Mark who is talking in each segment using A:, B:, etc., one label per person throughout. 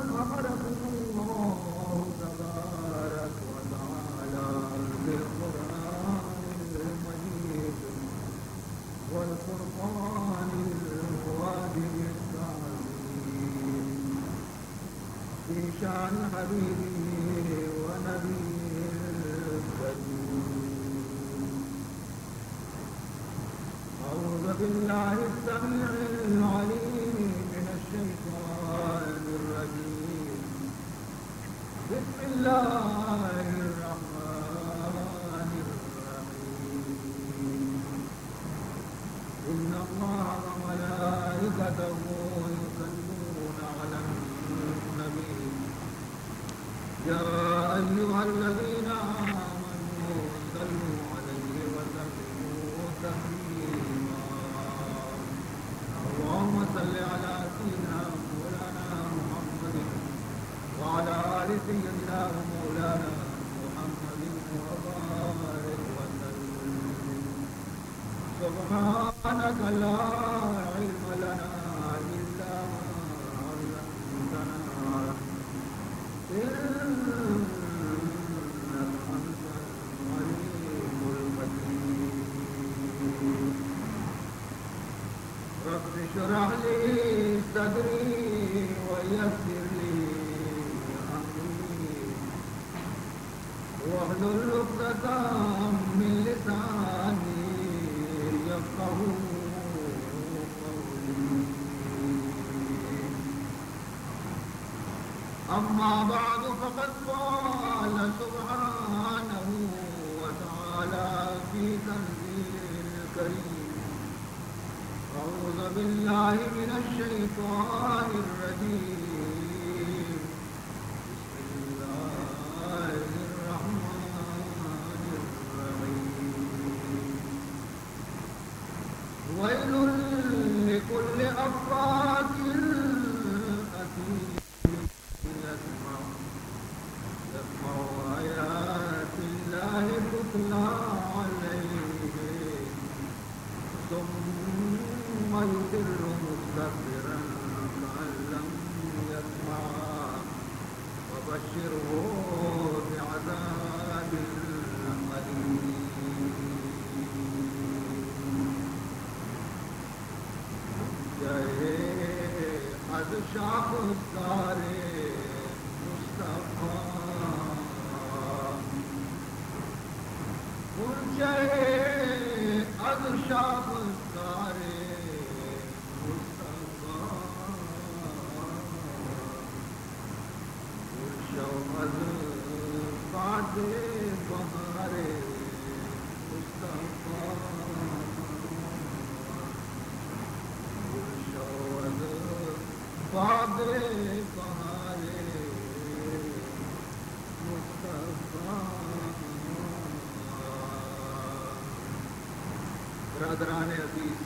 A: أمركم الله تبارك وتعالى بالقرآن المجيد والفرقان الواجب التعظيم في شأن حبيبه ونبيه الكريم. أعوذ بالله السميع العليم من الشيطان الرجيم. بسم الله الرحمن الرحيم. إن الله وملائكته يصلون على النبي يا أيها الذين آمنوا صلوا عليه وسلموا تسليما. اللهم صل على سيدنا مولانا محمد وعلى آل سيدنا ومولانا محمد وبارك وسلم. سبحانك لا علم لنا إلا ما علمتنا إنك أنت العليم الحكيم. رب اشرح لي صدري ويسر لي أمري واحلل عقدة من لساني يفقهوا قولي. أما بعد فقد قال سبحانه وتعالى في تنزيله الكريم: أعوذ بالله من الشيطان الرجيم. بسم الله الرحمن الرحيم. ويل لكل أفاك أثيم يسمع آيات الله تتلى عليه ثم يصر مستكبرا كأن لم يسمعها فبشره بعذاب أليم. جائے از شاخسار مصطفیٰ جائے از شاخسار مصطفیٰ از باد بہار مصطفیٰ باد بہار مصطفیٰ. برادران عزیز،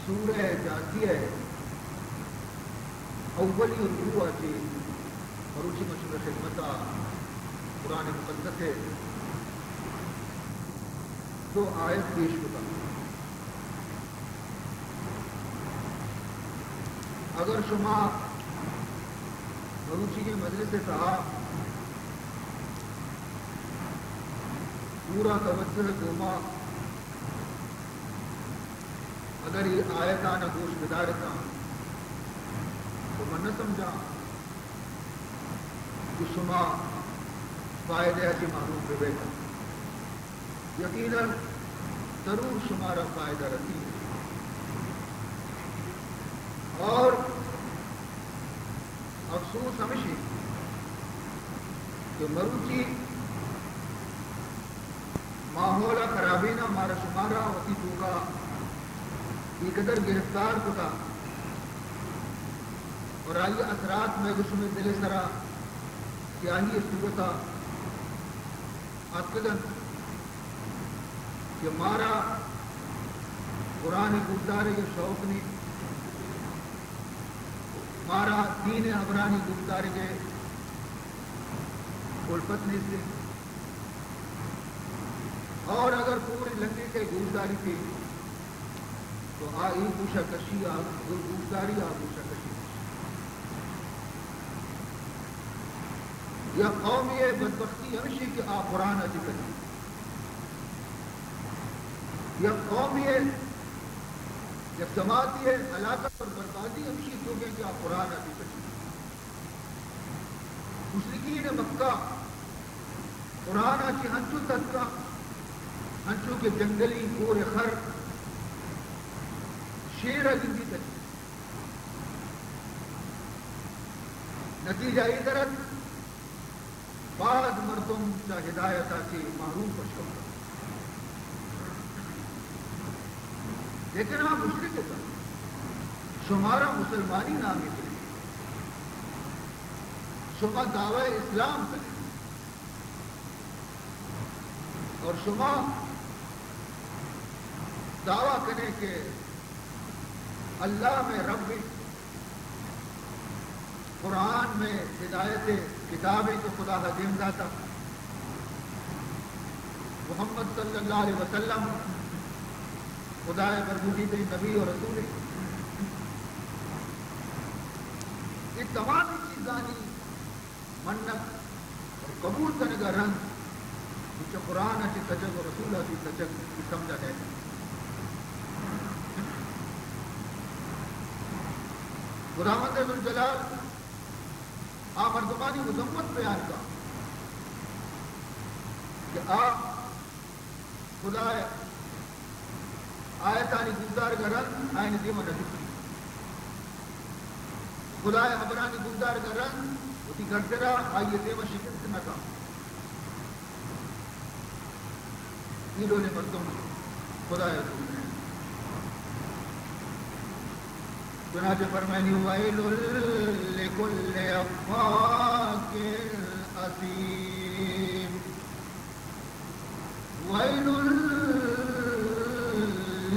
A: سورہ جاثیہ اولی رکوع ہے مروچی مشہور خدمت قرآن مقدس ہے. تو آیت پیش ہوتا اگر شما مروچی کے مجلس سے کہا پورا توجہ دوما اگر یہ آیتان گوش بدارتا تو من نہ سمجھا کہ شما فائدے کی معلوم پہ بیٹھا. یقیناً ضرور شمارا فائدہ رسی ہے. اور افسوس ہمیشہ کہ مروچی ماحول خرابی نہ مارا شمارا ہوتی تو کا یہ قدر گرفتار ہوتا اور آئیے اثرات میں گسم دل سرا کیا ہی صورت قدر کہ مارا قرآن گزارے کے شوق نے مارا دین عبرانی گزارے کے الفت نے سے اور اگر پوری لنگے کے گزاری تھی تو آئی پوشا کشی گزاری آ پوشا کشی یا قومی بدبختی ہمشی کہ آپ قرآن اچھی کریں، یا قومی یا سماعتی ہے ہلاکت اور بربادی ہمشی کیونکہ کہ آپ قرآن اچھی کریں۔ مشرکین مکہ قرآن اچھی ہنچو تک کا ہنچو کے جنگلی پورے خر شیر زندگی تک نتیجہ ادرت بعض مردم کا ہدایت سے محروم پر شکر، لیکن آپ مشرک کا شمارا مسلمانی نامی کریں، شما دعوی اسلام کریں اور شما دعویٰ کریں کہ اللہ میں رب، قرآن میں ہدایت کتابیں تو خدا حدیم داتا، محمد صلی اللہ علیہ وسلم خدا بربودی دے نبی اور رسول، یہ تمام چیزانی منت اور قبول کرنے کا رنگ جو قرآن کی تجک اور رسول کی تجک کی سمجھا ہے۔ خداوند ذوالجلال آپ مردمانی مذمت بیان کا کہ آپ خدا آیتانی گزار کا رنگ آئین دیما نجی، خدا ابرانی گزار کا رنگ اسی گھرترا آئیے دیما شکست نہ کا، انہوں نے مردم خدا رسول ہیں۔ چنانچہ فرمانی وَيْلٌ لِكُلِّ أَفَّاكٍ أَثِيمٍ، وَيْلٌ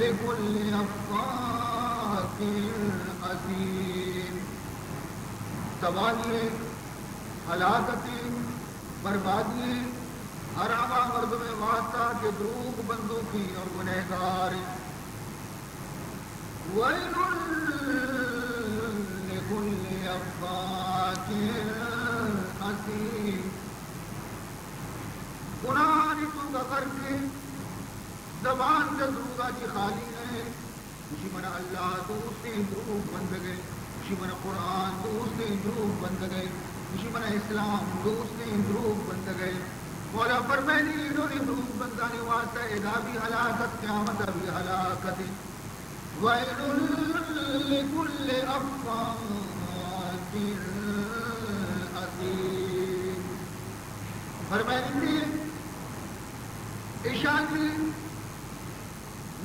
A: لِكُلِّ أَفَّاكٍ أَثِيمٍ، تباہی، ہلاکتیں، بربادی حرامہ مرد میں واسطہ کے دروغ بندوں کی اور گنہگار، وَيْلٌ لِكُلِّ أَفَّاكٍ أَثِيمٍ، گناہانی تو کا کر کے زبان سے دروغا کی خالی ہے، کسی منع اللہ دوسری دروغ بند گئے، کسی منع قرآن دوسری دروغ بند گئے، کسی منع اسلام دوسری دروغ بند گئے۔ مولا فرمانی انہوں نے دروغ بندانی واسطہ ادا بھی ہلاکت قیامت بھی ہلاکت، وَيْلٌ لِكُلِّ أَفَّاكٍ أَثِيمٍ، فرمانی اشانی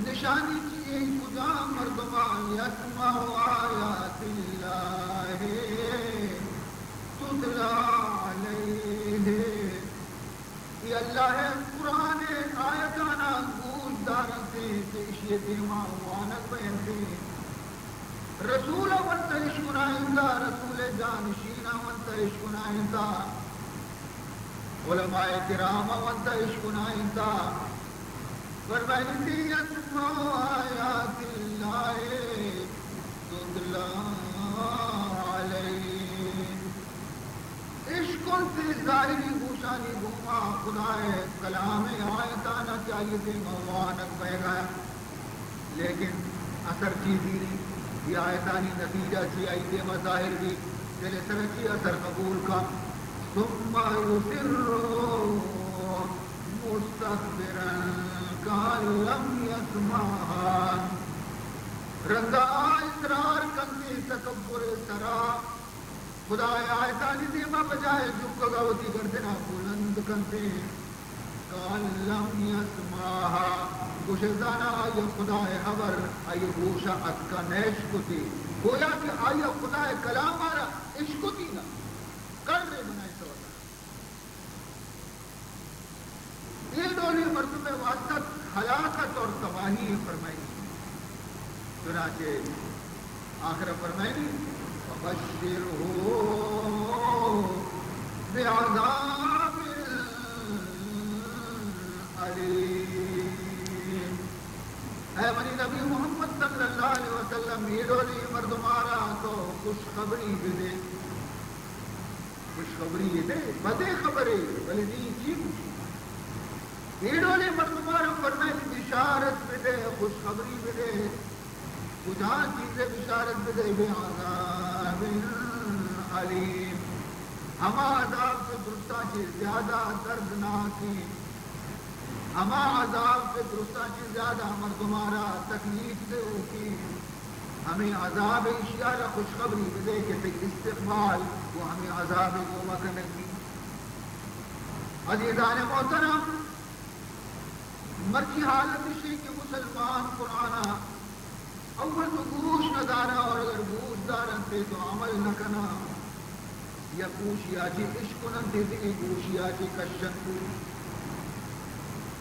A: نشانی چیئے خدا مردمان یسمع آیات اللہ تتلا علیہ، یہ اللہ ہے قرآن آیتانا گوش دارتے تیشی دیما وانک بینتے، رسول وانت عشقنا اندہ رسول جانشینا وانت عشقنا اندہ، علماء کرام وانت عشقنا اندہ، فرمائنی یسمع آیات اللہ تتلا علیہ، عشقوں سے ظاہری گوشانی گھوما خدا ہے کلام آیتانا چاہیے تھے موانک بہ گیا، لیکن اثر چیزی نہیں، یہ آیتانی نتیجہ چی آئی دے مظاہر بھی دل سرچی اثر قبول کا، ثم یسر مستقبرا کان لم یسمعها، رنگا اصرار کنی تکبر سرا، خدا آیتانی دیما بجائے جھکا ہوتی گردنا بلند کنتے، کان لم یسمعها، گوشدانا آئی خدا خبر آئی گوشا اتکا نیشکتی، گویا کہ آئی خدا کلام آرہ عشکتی نا کر رہے بنائے سوتا، یہ دولی مرتبہ واسطت ہلاکت اور تباہی فرمائی، چنانچہ آخر فرمائی وَبَشِّرْهُ بِعَذَابٍ أَلِيمٍ، اے منی نبی محمد صلی اللہ علیہ وسلم یہ ڈولی مردمارا تو خوشخبری بھی دے، خوشخبری دے بدے خبرے بلے نہیں چی ایڈولے مردمارا فرمائے بشارت بدے خوشخبری بدے کجا چیزیں بشارت بدے بے عذاب علیم ہما عذاب سے درستہ چیز زیادہ دردناکی ہما عذاب سے درستہ چیز زیادہ مردمارا تکلیف سے ہوتی ہمیں عذاب اشیاء خوشخبری بدے کہ پھر استقبال وہ ہمیں عذاب کو مکنگی عزیزان محترم مرچی حالت شئی کہ مسلمان قرآن اول تو گوش نہ دارا اور اگر گوش دارن تے تو عمل نہ کنا یا گوشی آجی عشقنن تے تے گوشی آجی کشن کو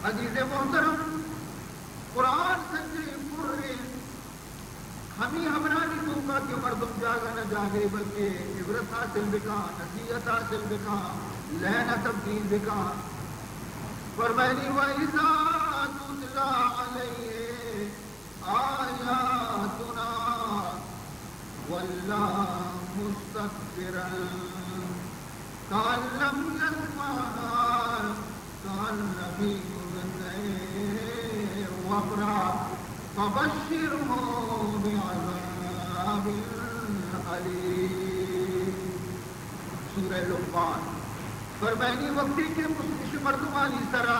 A: عزیز محترم قرآن سنجے پرے ہمیں ہمرانی توقع کہ مردم جاگا نہ جاگے بلکہ عبرت حاصل بکا نصیحت حاصل بکا لہنہ تبدیل بکا فرمائنی وَإِذَا تُتْلَى عَلَيْهِ آيَاتُنَا وَلَّى مُسْتَكْبِرًا كَأَن لَّمْ يَسْمَعْهَا كَأَنَّ فِي أُذُنَيْهِ وَقْرًا فَبَشِّرْهُ بِعَذَابٍ أَلِيمٍ سورہ لقمان فرمائنی وقتی کے مستش مردمانی سرا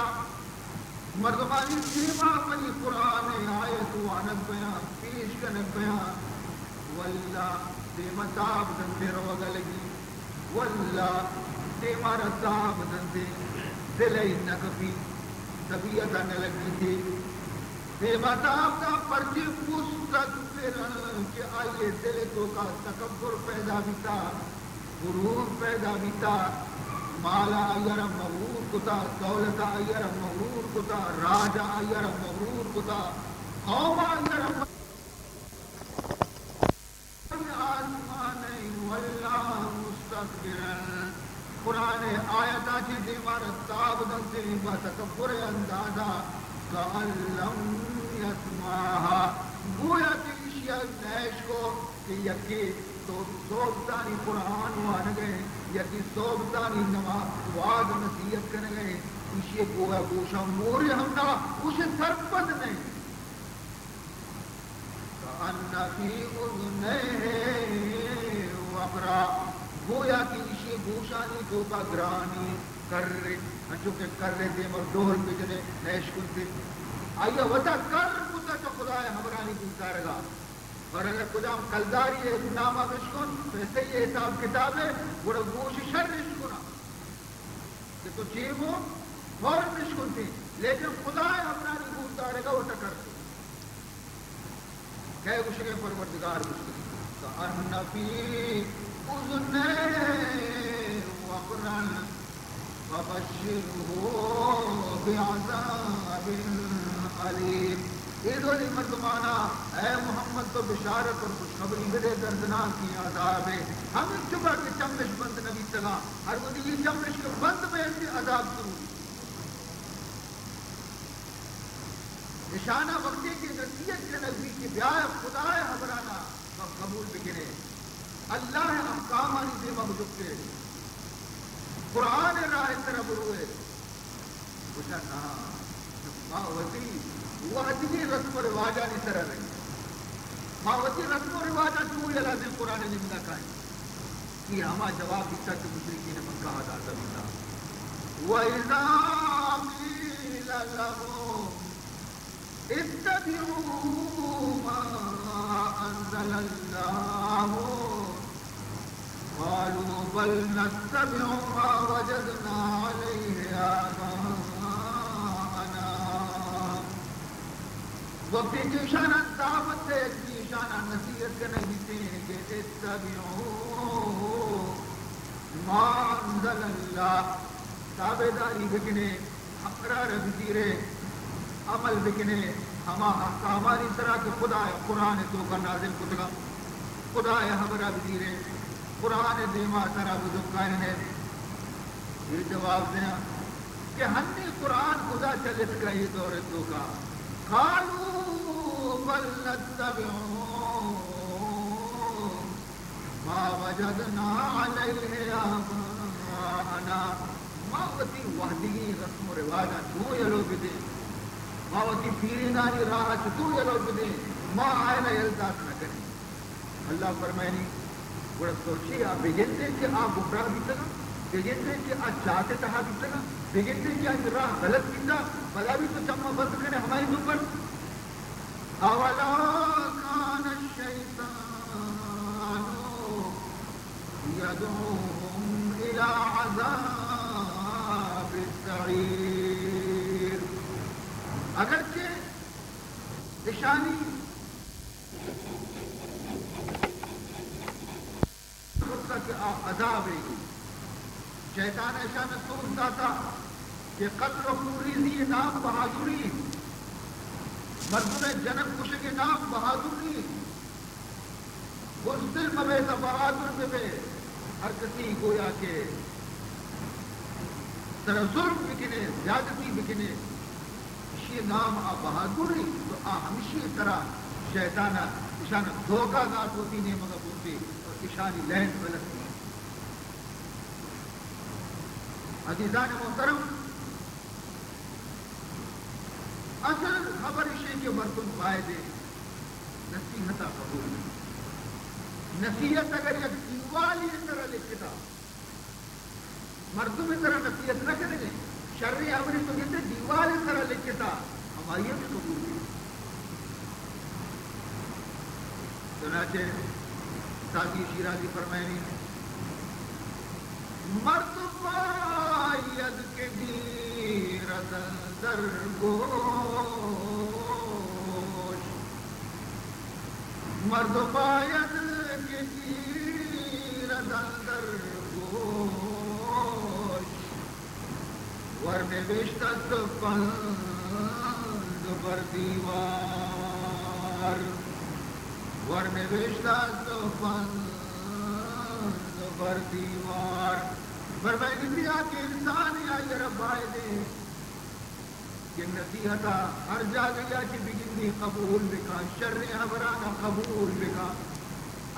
A: مردمانی سیما منی قرآن آیت وانک بیان پیش کنک بیان واللہ دیما تاب دندے روگا لگی واللہ دیما رتاب دندے دلئی نکفی طبیعتا نلگی تھی دیما تاب دا پرچے مستقبرن کہ آئیے دل تو کا تکبر پیدا بیتا غرور پیدا بیتا مالا ایرم مغرور کتا دولت ایرم مغرور کتا راجا ایرم مغرور کتا قوم ایرم آسمان واللہ مستقبرن قرآن آیتا چی دیمارت تاب دن سے با تکبر اندازہ کَأَن لَّمْ يَسْمَعْهَا گویا کہ اشیاء نیش کو کہ یکی تو صوبتانی قرآن وان گئے یکی صوبتانی نماز وعد نصیحت کرنے گئے اسے گویا گوشا موری ہمنا اسے سرپد نہیں کَأَنَّ فِي أُذُنَيْهِ وَقْرًا گویا کہ اسے گوشانی تو کا گرانی کر رہے انچو کہ کر رہے دے مر ڈول پہ جنے نیش کنتے آئیے وطا کر کتا تو خدا ہے ہمرانی کنتا رگا اور اگر کدام کلداری ہے نامہ بشکن تو ایسے یہ حساب کتاب ہے وہ گوش شر رشکنا کہ تو چیئے ہو فوراں بشکن تھی لیکن خدا ہے ہمرانی کنتا رگا وہ ٹکر کہے گوشے پروردگار بشکن کَأَنَّ فِي أُذُنَيْهِ وَقْرًا فَبَشِّرْهُ بِعَذَابٍ أَلِيمٍ یہ دولی مردمانہ اے محمد تو بشارت اور خوشخبری بدے دردناک کی عذاب ہے ہم ایک چکا کہ چمش بند نبی تگا ہر وہ دیگی چمش کے بند میں ایسی عذاب ضرور نشانہ وقتی کی نصیحت کے نبی کی بیائے خدا حبرانا قبول بکنے اللہ احکام آنی دیمہ بجکتے قرآن راہ طرح بروئے کچھا کہا ماوتی وحدی رسم و رواجہ نہیں طرح رہی ماوتی رسم و رواجہ چوئی لازم قرآن نمدہ کھائیں یہ ہما جواب دیتا کہ مشرکین مکہ آدھا زمینہ وَإِذَا قِيلَ لَهُمْ اتَّبِعُوا مَا أَنزَلَ اللَّهُ قالوا بل نتبع ما وجدنا عليه آباءنا وقتی کی شانہ دعوت ہے کی شانہ نصیحت کرنے دیتے ہیں کہ اتبعوا ما انزل اللہ تابداری بکنے اقرار بکیرے عمل بکنے ہما ہماری طرح کہ خدا قرآن تو کا نازل کتگا خدا ہمارا بکیرے قرآن دیما ترا بزرگان نے یہ جواب دیا کہ ہم نے قرآن خدا چلت کا یہ دور تو کا قالوا بل نتبع ما وجدنا علیہ آباءنا آنا ماوتی وحدگی رسم و رواجہ تو یلو بدے ماوتی پیرینانی راہ تو یلو بدے ما آئینا یلتاس نہ کریں. اللہ فرمائنی بڑا سوچی آپ بگنتے کہ آپ گمراہ بھی تگا بگنتے کہ آپ چاہتے تہا بھی تگا بگنتے کہ آپ راہ غلط بیتا بلا بھی تو چمہ بند کرے ہماری دوپر. اولا کان الشیطان یدعوهم الى عذاب السعیر. اگرچہ نشانی کہ عذاب ہے شیطان ایسا میں سوچتا تھا کہ قتل و خوریزی نام بہادری مردم جنم کش کے نام بہادری اس دل میں بہادر میں ہر کسی گویا کے طرح ظلم بکنے زیادتی بکنے اسی نام آ بہادری تو آ ہمیشہ طرح شیطانہ اشانہ دھوکہ گات ہوتی نہیں مگر ہوتی اور اشانی لہن بلتی. عزیزان محترم اصل خبر اشی کے برتن فائدے نصیحت قبول نصیحت اگر یک دیوالی طرح لکھتا مردم طرح نصیحت نہ کریں گے شرعی امری تو کہتے دیوالی طرح لکھتا ہماری بھی قبول ہے. چنانچہ ساتھی شیرازی فرمائنی مرد باید کے گیرد در گوش مرد باید کے گیرد در گوش ورنہ بشتت پند بر دیوار ورنہ بشتت پند بر دیوار. فرمائے دیا کہ انسان یا یہ ربائے دے کہ نصیحتا ہر جا گیا کہ بگندی قبول بکا شر حبرانا قبول بکا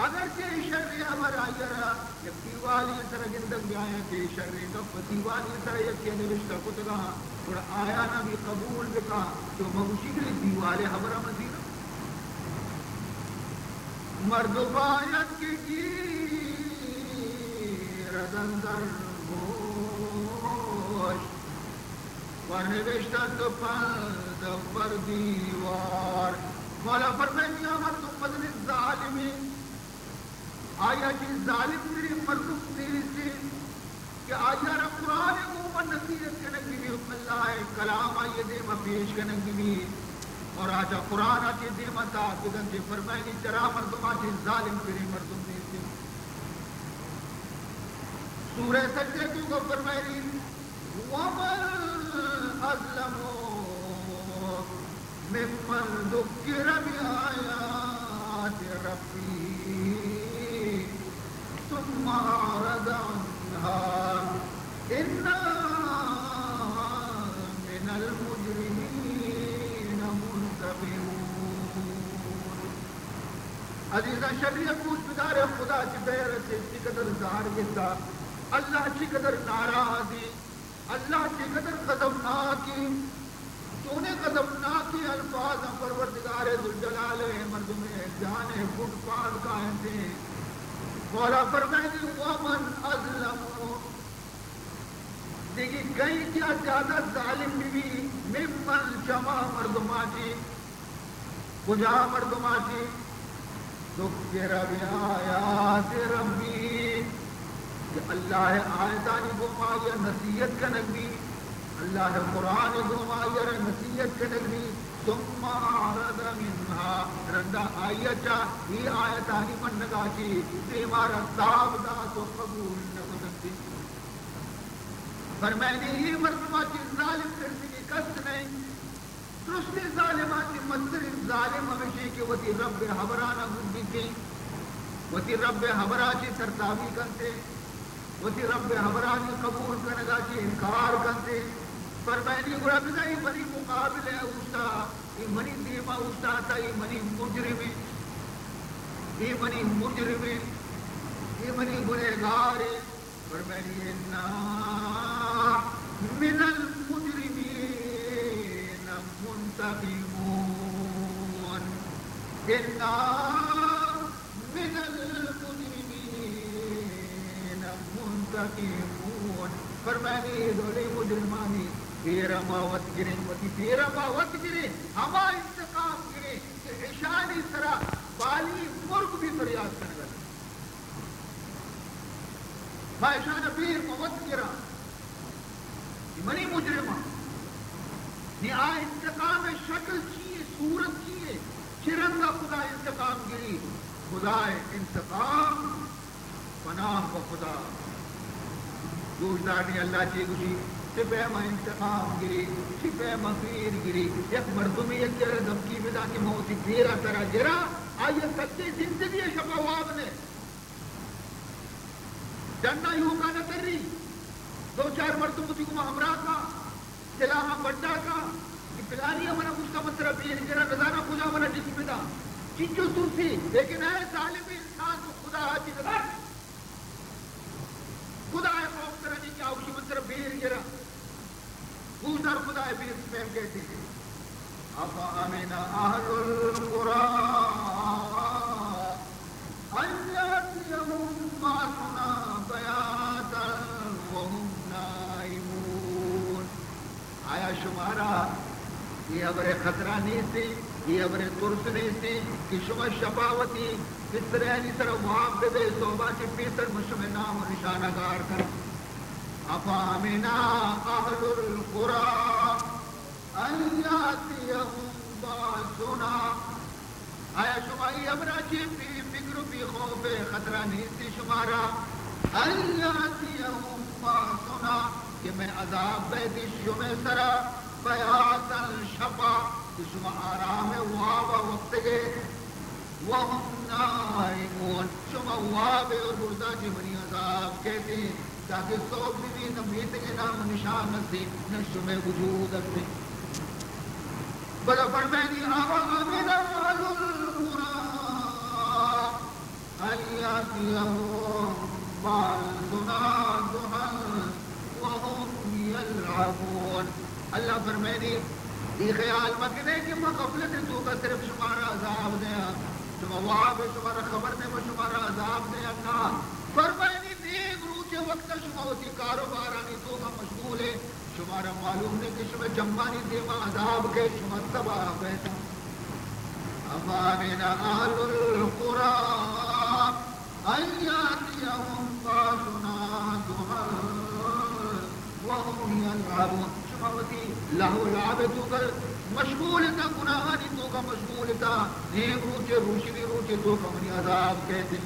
A: اگرچہ شر حبرا یرا یک دیوالی طرح گندگ بیایا کہ شر کف دیوالی طرح یکی نوشتہ کتگا اور آیا نبی قبول بکا تو مغشی کے دیوالی حبرا مزیرہ مرد باید کی ردندر گوش ورنوشتت پند بر دیوار. مولا فرمائنی مردم بدن ظالمی آیا کہ ظالم تیری مردم تیری سے کہ آیا را قرآن مومن نصیحت کنگی بھی اللہ کلام آئیے دیما پیش کنگی بھی اور آجا قرآن آچے دیما تا کدن جے فرمائنی چرا مردم آچے ظالم تیری مردم تیری سے. سورہ سجدے کیوں کو فرمائے وَمَنْ أَظْلَمُ مِمَّنْ ذُكِّرَ بِآيَاتِ رَبِّهِ ثُمَّ أَعْرَضَ عَنْهَا إِنَّا مِنَ الْمُجْرِمِينَ مُنْتَقِمُونَ. عزیزہ شریعت پوچھ بدار خدا کی بیرت سے قدر ظاہر گتا اللہ کی قدر ناراضی اللہ کی قدر قدمناکی تو نے قدمناکی الفاظ پروردگار ذوالجلال مردم جان گھٹ پاس قائم تھے. مولا فرمائے ومن اظلم دیکھی کہیں کیا زیادہ ظالم بھی ممن جمع مردماتی کجا مردماتی ذکر بآیات ربی کہ اللہ آیتانی گمایا نصیحت کا نگری اللہ قرآن گمایا نصیحت کا نگری ثم اعرض منها رندا آیتا یہ آیتانی من نگاچی دیمارا تاب دا تو قبول نکدتی. فرمائنی یہ مردماتی ظالم کرنے کی قصد نہیں درستی ظالماتی مصدر ظالم ہمیشہ کہ وتی رب حبرانا گردی کے وتی رب حبراچی ترتابی کرتے وتی رب حبرانی قبول کرنگا چی انکار کرتے. فرمائنی گرہ بزائی منی مقابل اوستا ای منی دیما اوستا تا ای منی مجرمی ای منی گنہگار فرمائیے نا من المجرمین منتقمون، انا من المجرمین منتقمون. فرمائیے دولے مجرمانی پیرماوت گریں وتی پیرماوت گریں ہما انتقام گریں کہ اشانی سرا بالی مرگ بھی فریاد کرنے لگا. باشان پیر موت گرا منی مجرمہ نی آ انتقام شکل چیئے صورت چیئے چرنگا خدا انتقام گری. خدا انتقام پناہ و خدا دوشدار نی اللہ چی گوشی چپے ما انتقام گری چپے ما پیر گری. یک مردمی یک جرہ دمکی بدا کی موتی پیرا ترا جرا آئیے سچی زندگی شفاواب نے جنہ یوں کا نہ کر رہی دو چار مرتبہ کو ہمراہ کا سلاحہ بڑھا کا کہ پلانی ہمارا کچھ کا مطلب یہ جرا نظارہ خدا ہمارا جسم میں دا چیچو سرسی لیکن اے ظالم انسان تو خدا آتی دا خدا ہے خوف کرنے کی آوشی مطلب بیر جرا بوزر خدا ہے بیر سپیم کہتے ہیں. افا امین اہل القرآن ان یاتیہم باسنا بیاتا وہم نائمون. آیا شمارا یہ ابر خطرہ نہیں سے یہ ابر ترس نہیں سے کہ شما شفاوتی اس طرح نہیں سر وہاں بے بے صحبہ کی پیتر مشم نام و نشانہ گار کر. افامنا اہل القرآن ان یاتیہم باسنا. آیا شما یہ ابرا چی پی فکر پی خوف خطرہ نہیں سی شمارا ان یاتیہم باسنا کہ میں عذاب بیدی شما سرا بیاتا شفا کہ شما آرام وابا وقت گے وہم نائمون شما واب اور بردہ جی منی عذاب کہتے ہیں تاکہ سوک بھی نمیت کے نام نشان نسی نہ شما وجود اکتے. بلا فرمینی آمین اہل القرآن ان یاتیہم باسنا ضحی وہم یلعبون. اللہ فرمینی یہ خیال مکنے کہ میں غفلت تو کا صرف شمارا عذاب دیا شما واب شمارا خبر دے میں شمارا عذاب دیا نا. فرمینی دیکھ روچے وقت شما ہوتی کاروبارانی تو کا مشغول ہے شمارا معلوم نہیں کہ شما جمعانی دیما عذاب کے شما تباہ بیتا. افامن اہل القرآن ان یاتیہم باسنا ضحی وہم یلعبون. شما ہوتی لہو لعب تو کر مشغول تا گناہانی تو کا مشغول تا نیک روچے روشنی روچے تو کا منی عذاب کہتے.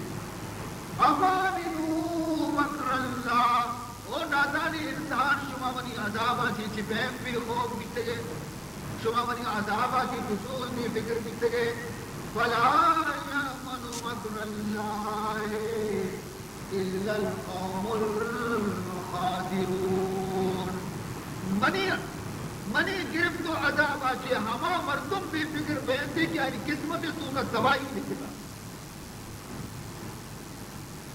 A: افامنوا مکر اللہ اور نادانی انسان شما منی عذابہ چی چپیم بھی خوف بیتے گئے شما منی عذابہ چی فضول بھی فکر بیتے گئے. فلا یامن مکر اللہ الا القوم الخاسرون. منی گرفت و عذابہ چی ہما مردم بھی فکر بیتے کہ یعنی قسمت تو کا تباہی لکھتا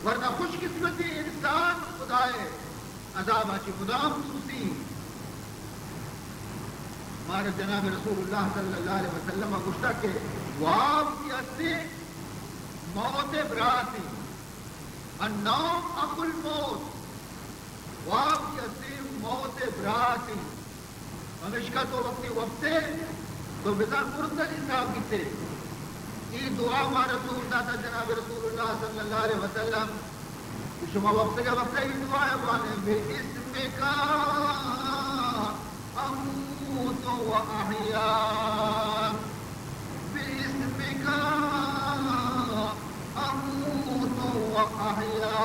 A: ورنہ خوش قسمتی انسان خدا ہے عذاب آچی خدا خصوصی. ہمارے جناب رسول اللہ صلی اللہ علیہ وسلم گشتہ کے واب کی اصلی موت براتی النوم اخو الموت. واب کی اصلی موت براتی ہمیشہ تو وقتی وقتے تو بزا مردلی صاحب کتے یہ دعا ہمارا رسول اللہ جناب رسول اللہ صلی اللہ علیہ وسلم شما وقت کا وقت ہی دعا ہے بانے بِإِسْمِكَ أَمُوتُ وَأَحْيَا بِإِسْمِكَ أَمُوتُ وَأَحْيَا.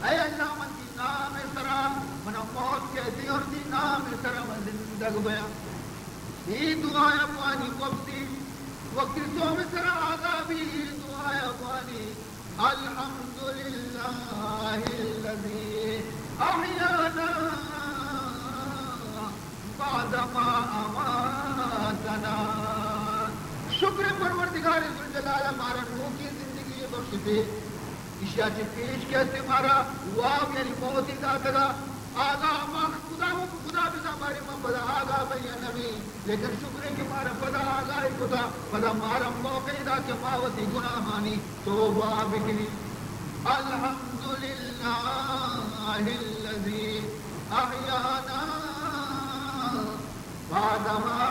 A: اے اللہ من دی نام سرا من موت کہتی اور دی نام سرا من زندگ بیا. یہ دعا ہے پانی وقتی وقتی تو میں سرا عذابی دعا ہے پانی الحمدللہ الذی احیانا بعدما اماتنا. شکر پروردگار ذوالجلال ہمارا روح کی زندگی بخشتے اشیا چی پیش کہتے مارا واو یعنی موت ہی داتا آگا مخ خدا بدا مارے من بدا آگا بھئی نبی لیکن شکر ہے کہ مارا بدا آگا ہی خدا بدا مارا موقع دا کہ ماوتی گناہانی توبہ بکنی الحمدللہ الذی احیانا بعدما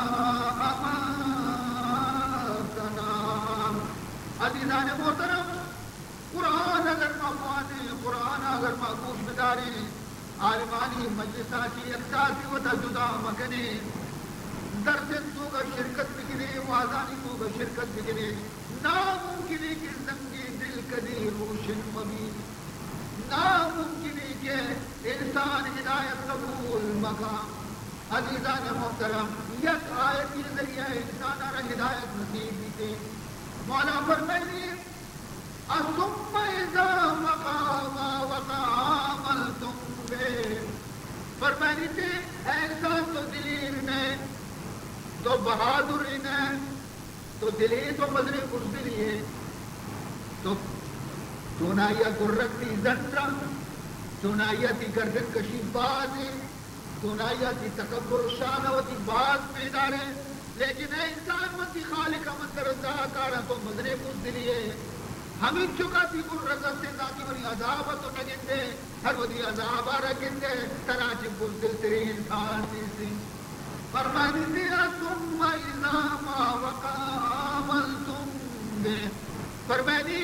A: اماتنا عزیزان محترم قرآن اگر مفانے قرآن اگر محفوظ بدارے عالمانی مجلسہ کی اقتصادی و تجدہ مکنے درس تو کا شرکت بکنے وازانی تو کا شرکت بکنے ناممکن ہے کہ زنگی دل کدی روشن مبین ناممکن ہے کہ انسان ہدایت قبول مقام عزیزان محترم یک آیت کے ذریعہ انسان را ہدایت نصیب دیتے مولا فرمائیے ثم اذا مقام وقاملتم به فرمائیے تھے ایسا تو دلیر نے تو بہادر نے تو دلی تو مدری بزدلی ہے تو چونائیا گرگتی زنرا چونائیا تی گردن کشی باز ہے چونائیا تی تکبر شانوتی باز پیدار ہے لیکن اے انسان منتی خالق من رضا کارا تو مدری بزدلی ہے ہمیں چکا تی گرگت سے ذاتی بری عذاب تو نگندے ہر ودی عذاب رکندے تراچ بزدل تری انسان تیسی فرمانی دیا ثم اذا ما وقاملتم به فرمانی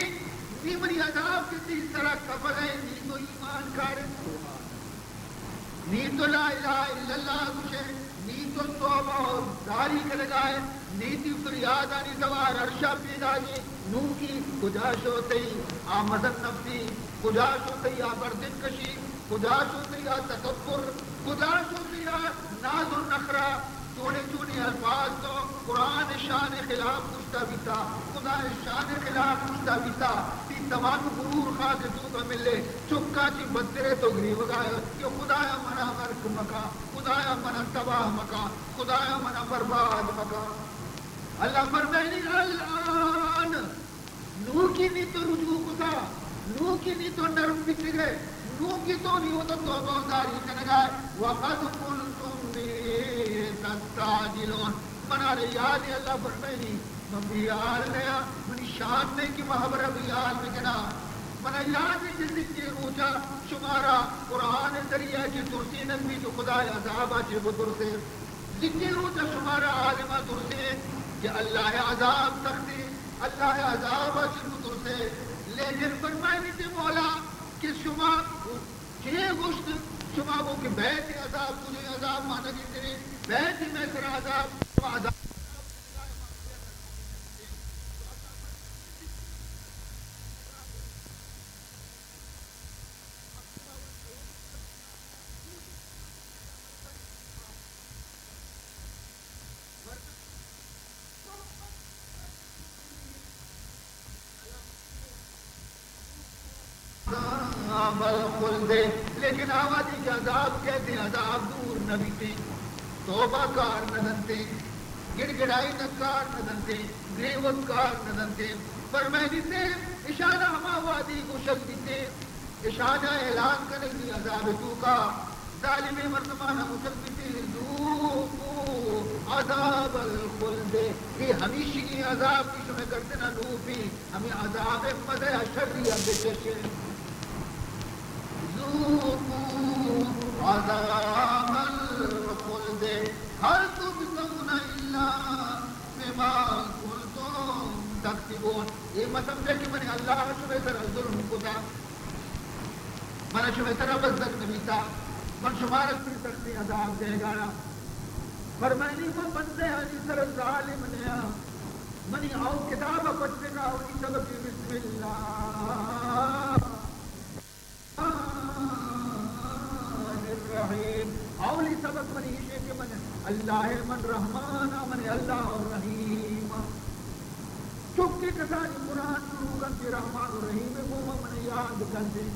A: نیمری عذاب کسی طرح کفر ہے نی تو ایمان کارے نی تو لا الہ الا اللہ کچھے نی تو توبہ اور داری کے لگائے نی تی فریاد آنی دوار عرشہ پیدا جی نو کی کجاش ہوتے ہی آمدن نفسی کجاش ہوتے ہی آبردن کشی کجاش ہوتے ہی تکبر کجاش ہوتے ہی ناز و نخرہ چونے چونے الفاظ تو قرآن شان خلاف مشتبیتا خدا شان خلاف مشتبیتا تی تمام غرور خواہ کے تو ملے چکا چی بدرے تو گریب گایا کہ خدایا منا مرک مکا خدایا منا تباہ مکا خدایا منا برباد مکا اللہ فرمائنی الان نو کی نہیں تو رجوع کتا نو کی نہیں تو نرم بکر گئے نو کی تو نہیں ہوتا تو بہتاری کنگائے وقت قلتم بھی تستاجلون منا رہے یاد ہے اللہ فرمائنی من بیال لیا منی شان نے کی محبر بیال بکنا منا یاد ہے جس کے روچا شمارا قرآن ذریعہ کی ترسی نبی جو خدا عذاب آچے وہ ترسے ذکر روچا شمارا عالمہ ترسے کہ اللہ عذاب تختی اللہ عذاب آچے وہ ترسے لیکن فرمائنی تھی مولا کہ شما چھ گشت شما وہ کہ بیت عذاب تجھے عذاب مانا کی تیرے بیت میں کر عذاب عذاب دے لیکن آوازی کے عذاب کہتے ہیں عذاب دور نبی تھے توبہ کار ندنتے گڑ گڑائی نکار ندنتے گریوت کار ندنتے فرمائنی سے اشارہ ہما وادی کو شک دیتے اشارہ اعلان کرنے کی عذاب تو کا ظالم مردمانہ مسلمتی ذوقو عذاب الخلد یہ ہمیشہ کی عذاب کی شمیں کرتے نہ لوپی ہمیں عذاب مزہ شریعہ بچشے عذاب الخلد هل تجزون الا بما كنتم تكسبون یہ مت سمجھے کہ میں نے اللہ شبہ سر ظلم کو تھا میں شبہ سر بزدک نبی تھا من شمارت پھر سکتے عذاب دے گا فرمائنی وہ بندے علی سر ظالم نے منی آؤ کتاب پڑھنے کا اور سبب بسم اللہ اولی سبق منی ہے کہ من اللہ من رحمان من اللہ الرحیم چکے کسانی قرآن شروع کرتے رحمان الرحیم وہ من یاد کرتے